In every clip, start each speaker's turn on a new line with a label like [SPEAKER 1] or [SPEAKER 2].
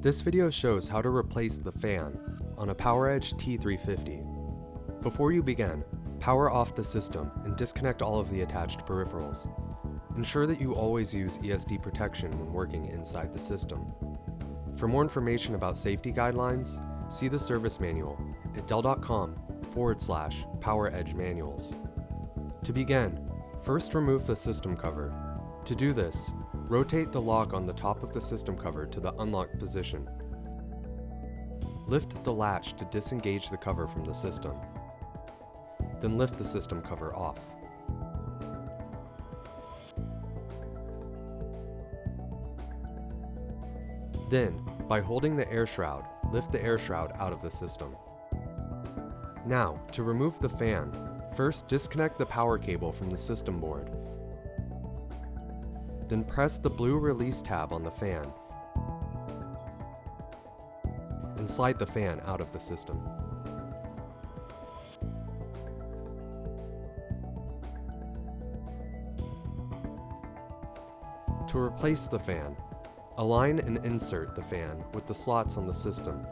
[SPEAKER 1] This video shows how to replace the fan on a PowerEdge T350. Before you begin, power off the system and disconnect all of the attached peripherals. Ensure that you always use ESD protection when working inside the system. For more information about safety guidelines, see the service manual at dell.com/PowerEdge manuals. To begin, first remove the system cover. To do this, rotate the lock on the top of the system cover to the unlocked position. Lift the latch to disengage the cover from the system. Then lift the system cover off. Then, by holding the air shroud, lift the air shroud out of the system. Now, to remove the fan, first disconnect the power cable from the system board. Then press the blue release tab on the fan and slide the fan out of the system. To replace the fan, align and insert the fan with the slots on the system.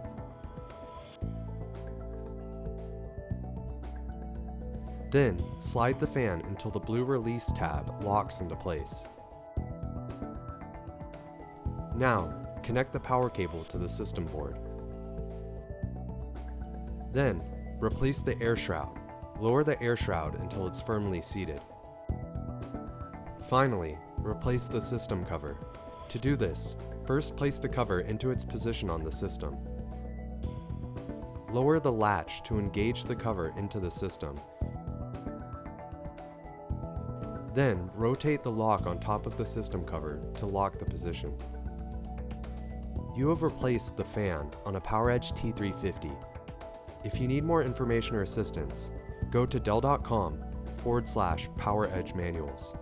[SPEAKER 1] Then, slide the fan until the blue release tab locks into place. Now, connect the power cable to the system board. Then, replace the air shroud. Lower the air shroud until it's firmly seated. Finally, replace the system cover. To do this, first place the cover into its position on the system. Lower the latch to engage the cover into the system. Then, rotate the lock on top of the system cover to lock the position. You have replaced the fan on a PowerEdge T350. If you need more information or assistance, go to dell.com/PowerEdge manuals.